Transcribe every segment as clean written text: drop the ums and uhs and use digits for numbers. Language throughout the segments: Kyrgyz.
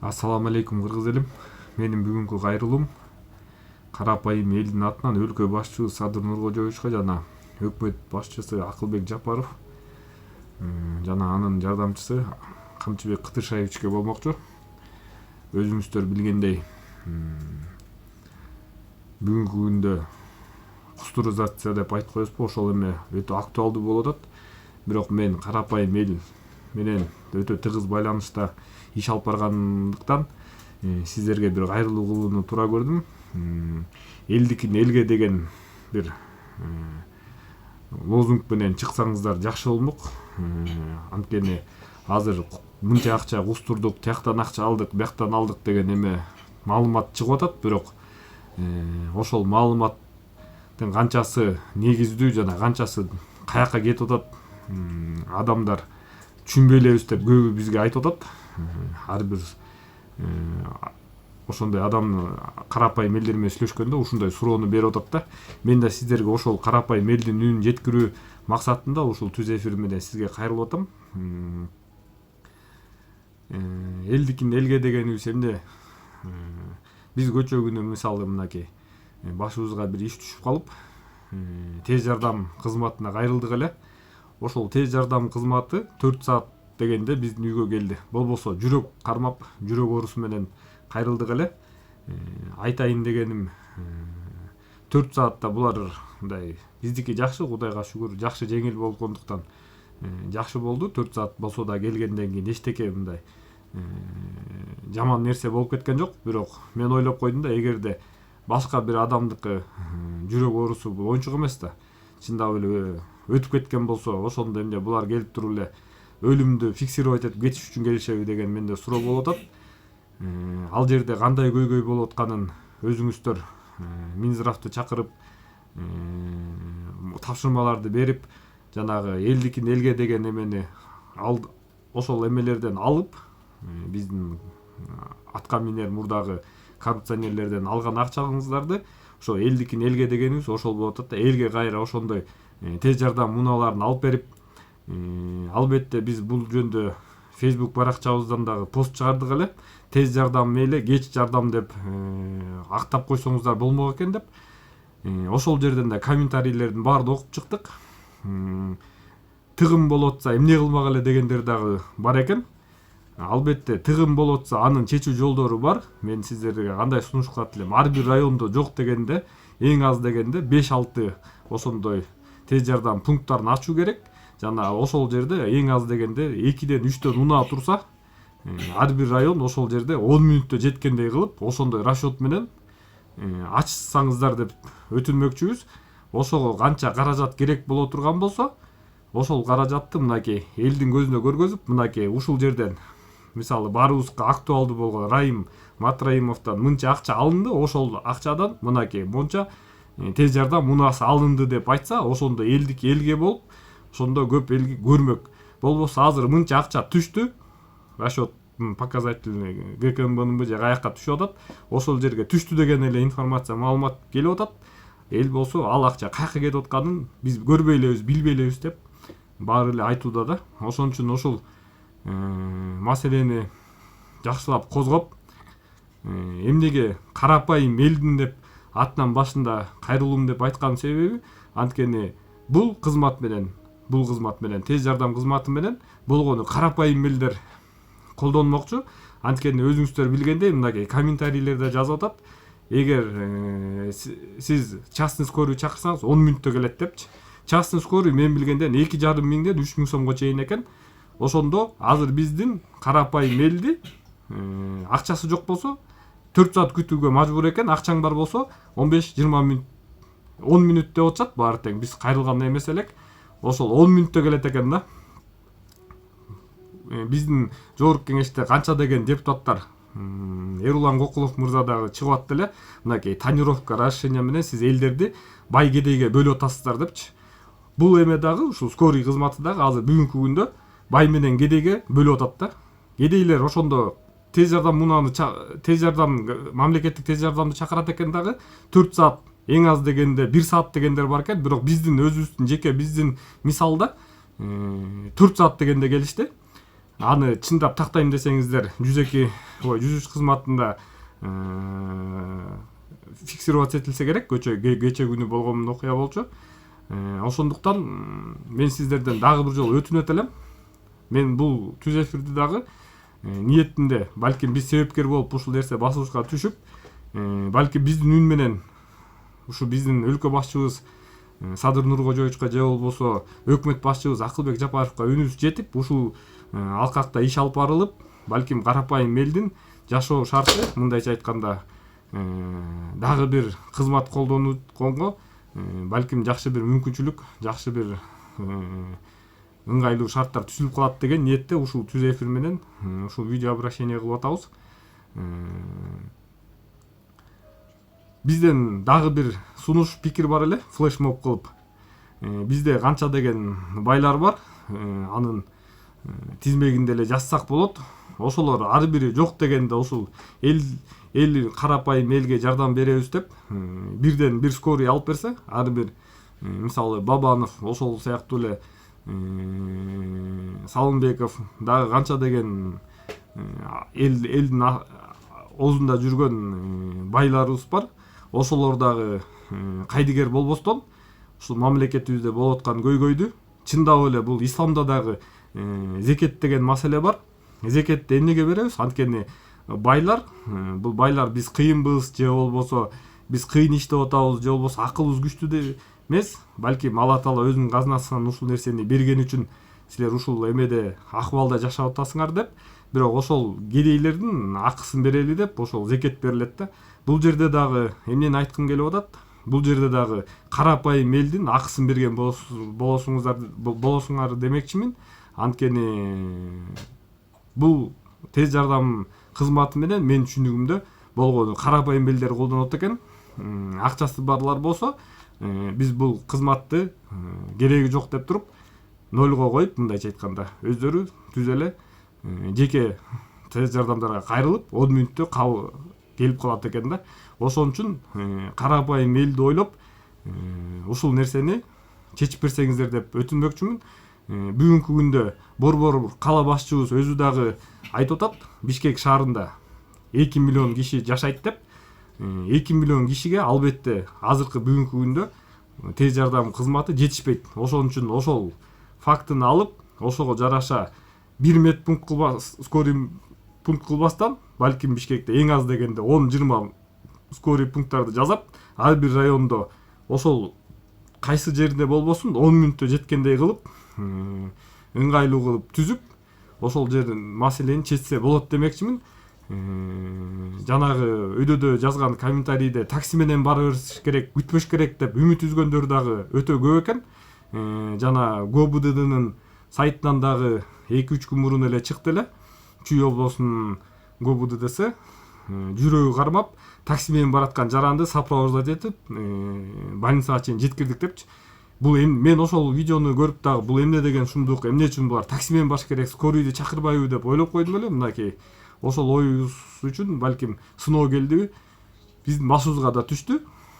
Ассаламу алейкум кыргыз элим. Менин бүгүнкү кайрылуум карапайым элдин атынан өлкө башчысы Садыр Нуркожоевичке жана өкмөт башчысы Акылбек Жапаров жана анын жардамчысы Камчыбек Кытышаевичке болмокчу. Өзүңүздөр билгендей, бүгүнкү күндө кустуризация деп айтып коесузбу, ошол эме өтө актуалдуу болуп атат. Бирок мен карапайым эл менен өтө тыгыз байланышта иш алып баргандыктан сиздерге бир кайрылуу кылууну туура көрдүм. Элдикин элге деген бир лозунг менен чыксаңыздар жакшы болмок. Анткени азыр мынча акча кустурдук, тияктан акча алдык, бияктан алдык деген эме маалымат чыгып атат. Бирок ошол маалыматтын канчасы негиздүү жана канчасы каяка кетип атат, адамдар түшүнбөй элебиз деп көбү бизге айтып атат. Ар бир ошондой адам карапайым элдер менен сүйлөшкөндө ушундай суроону берип атат да. Мен да сиздерге ошол карапайым элдин үнүн жеткирүү максатында ушул түз эфир менен сизге кайрылып атам. Элдикин элге дегенибиз эмне? Биз көчө күнү мисалы мынакей башыбызга бир иш түшүп калып, тез жардам кызматына кайрылдык эле. Ошол тез жардам кызматы 4 саат дегенде биздин үйгө келди. Болбосо жүрөк кармап, жүрөк оорусу менен кайрылдык эле. Айтайын дегеним, 4 саатта булар мындай биздики жакшы, Кудайга шүгүр, жакшы жеңил болгондуктан жакшы болду. 4 саат болсо да келгенден кийин эчтеке мындай жаман нерсе болуп кеткен жок. Бирок мен ойлоп койдум да, эгерде башка бир адамдыкы жүрөк оорусу оңчук эмес да, чындап эле өтүп кеткен болсо, ошондо эмне булар келип туруп эле өлүмдү фиксировать этип кетиш үчүн келишеби деген менде суроо болуп атат. Ал жерде кандай көйгөй болуп атканын өзүңүздөр Минздравды чакырып, тапшырмаларды берип, жанагы элдикин элге деген эмени ошол эмелерден алып, биздин атка минер мурдагы коррупционерлерден алган акчаңыздарды ошо элдикин элге дегенибиз ошол болуп атат да. Элге кайра ошондой тез жардам муналарын алып берип, албетте биз бул жөндө Facebook баракчабыздан дагы пост чыгардык эле. Тез жардам мейли, кеч жардам деп актап койсоңуздар болмок экен деп. Ошол жерден да комментарийлердин баарын окуп чыктык. Тыгын болуп атса эмне кылмак эле дегендер дагы бар экен. Албетте тыгын болуп атса анын чечүү жолдору бар. Мен сиздерге кандай сунуш кылат элем? Ар бир райондо жок дегенде, эң аз дегенде 5-6 ошондой тез жардам пункттарын ачуу керек. Жана ошол жерде эң аз дегенде 2-ден 3төн унаа турса, ар бир район ошол жерде 10 мүнөттө жеткендей кылып, ошондой расчет менен ачсаңыздар деп өтүнмөкчүбүз. Ошого канча каражат керек боло турган болсо, ошол каражатты мынакей элдин көзүнө көргөзүп, мынакей ушул жерден мисалы баарыбызга актуалдуу болгон Райым Матраимовдон мынча акча алынды, ошол акчадан мынакей монча тез жардам мунаасы алынды деп айтса, ошондо элдик элге болуп, ошондо көп эл көрмөк. Болбосо азыр мынча акча түштү, расчет показатель ГКМБнын же каякка түшүп атат, ошол жерге түштү деген эле информация, маалымат келип атат. Эл болсо ал акча каяка кетип атканын биз көрбөй элебиз, билбей элебиз деп баары эле айтууда да. Ошон үчүн ошол маселени жакшылап козгоп, эмнеге карапайым элдин деп атынан башында кайрылуум деп айткан себеби, анткени бул кызмат менен тез жардам кызматы менен болгону карапайым элдер колдонмокчу. Анткени өзүңүздөр билгендей, мынакей комментарийлерде жазып атат, эгер сиз частный скорый чакырсаңыз 10 мүнөттө келет депчи. Частный скорый мен билгенден 2,5 миңден 3 миң сомго чейин экен. Ошондо азыр биздин карапайым элди акчасы жок болсо 4 саат күтүүгө мажбур экен, акчаң бар болсо 15-20 мүнөт 10 мүнөт деп атышат, баары тең. Биз кайрылган эмес элек. Ошол 10 мүнөттө келет экен да. Биздин жогорку кеңеште канча деген депутаттар, Эрулан Кокулов мырза дагы чыгып атты эле, мынакей тонировка расширение менен сиз элдерди бай кедейге бөлүп атасыздар депчи. Бул эме дагы ушул скорый кызматы дагы азыр бүгүнкү күндө бай менен кедейге бөлүп атат да. Кедейлер ошондо тез жардам мунаны тез жардам мамлекеттик тез жардамды чакырат экен дагы 4 саат, эң аз дегенде 1 саат дегендер бар экен. Бирок биздин өзүбүздүн жеке биздин мисалда 4 саат дегенде келишти. аны чындап тактайм десеңиздер 103 кызматында фиксироваться этилсе керек. Кече күнү болгон окуя болчу. Ошондуктан мен сиздерден дагы бир жолу өтүнөт элем. Мен бул түз эфирди дагы ниетинде балким биз себепкер болуп ушул нерсе басылышка түшүп, балким биздин үн менен ушу биздин өлкө башчыбыз Садыр Нуркожоевичке же болбосо өкмөт башчыбыз Акылбек Жапаровго үнүбүз жетип, ушул алкакта иш алып барылып, балким карапайым элдин жашоо шарты, мындайча айтканда, дагы бир кызмат колдонууга балким жакшы бир мүмкүнчүлүк, жакшы бир ыңгайлуу шарттар түзүлүп калат деген ниетте ушул түз эфир менен ушул видео обращение кылып атабыз. Бизден дагы бир сунуш пикир бар эле, флешмоб кылып. Бизде канча деген байлар бар, анын тизмегинде эле жазсак болот. Ошолор ар бири жок дегенде ушул эл карапайым элге жардам беребиз деп бирден бир скорый алып берсе, ар бир мисалы Бабанов, ошол сыяктуу эле Салымбеков дагы канча деген элдин оозунда жүргөн байларыбыз бар. Ошолор дагы кайдыгер болбостон ушул мамлекетибизде болуп аткан көйгөйдү чындап эле бул исламда дагы зекет деген маселе бар. Зекетти эмнеге беребиз? Анткени байлар, бул байлар биз кыйынбыз же болбосо биз кыйын иштеп атабыз же болбосо акылыбыз күчтүү эмес, балким Алла Таала өзүнүн казынасынан ушул нерсени берген үчүн силер ушул эмеде акыбалда жашап атасыңар деп, бирок ошол кедейлердин акысын берели деп ошол зекет берилет да. Бул жерде дагы эмнени айткым келип атат? Бул жерде дагы карапайым элдин акысын берген болосуңар демекчимин. Анткени бул тез жардам кызматы менен мен түшүнүгүмдө болгону карапайым элдер колдонот экен. Акчасы барлар болсо, биз бул кызматты кереги жок деп туруп нольго коюп, мындайча айтканда, өздөрү түз эле жеке тез жардамдарга кайрылып 10 мүнөттө келип калат экен да. Ошон үчүн карапайым элди ойлоп, ушул нерсени чечип берсеңиздер деп өтүнмөкчүмүн. Бүгүнкү күндө борбор кала башчыбыз өзү дагы айтып атат, Бишкек шаарында 2 миллион киши жашайт деп. 2 миллион кишиге албетте азыркы бүгүнкү күндө тез жардам кызматы жетишпейт. Ошон үчүн ошол фактыны алып, ошого жараша 1 медпункт скорый пункт кылбастан, балким Бишкекте эң аз дегенде 10-20 скорый пункттарды жасап, ар бир райондо ошол кайсы жерде болбосун 10 мүнөттө жеткендей кылып, ыңгайлуу кылып түзүп, ошол жердин маселени чечсе болот демекчимин. Жанагы өйдөдө жазган комментарийде такси менен бара бериш керек, күтпөш керек деп үмүт үзгөндөр дагы өтө көп экен. Жана ГОБДДнын сайтынан дагы 2-3 күн мурун эле чыкты эле. Чүй облусунун ГОБДДси жүрөгү кармап, такси менен бараткан жаранды сопровождать этип, больницага чейин жеткирдик депчи. Бул мен ошол видеону көрүп дагы бул эмне деген шумдук, эмне үчүн булар такси менен барыш керек, скорыйды чакырбайбы деп ойлоп койдум эле. Мынакей ошол оюбуз үчүн балким сыноо келдиби, биздин башыбызга да түштү.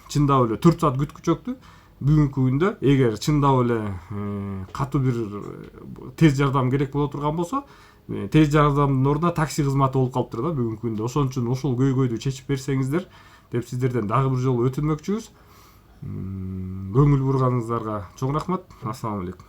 Чындап эле 4 саат күткүчөктү. Бүгүнкү күндө эгер чындап эле катуу бир тез жардам керек боло турган болсо, тез жардамдын ордуна такси кызматы болуп калыптыр да бүгүнкү күндө. Ошон үчүн ушул көйгөйдү чечип берсеңиздер деп сиздерден дагы бир жолу өтүнмөкчүбүз. Көңүл бурганыңыздарга чоң рахмат. Ассаламу алейкум.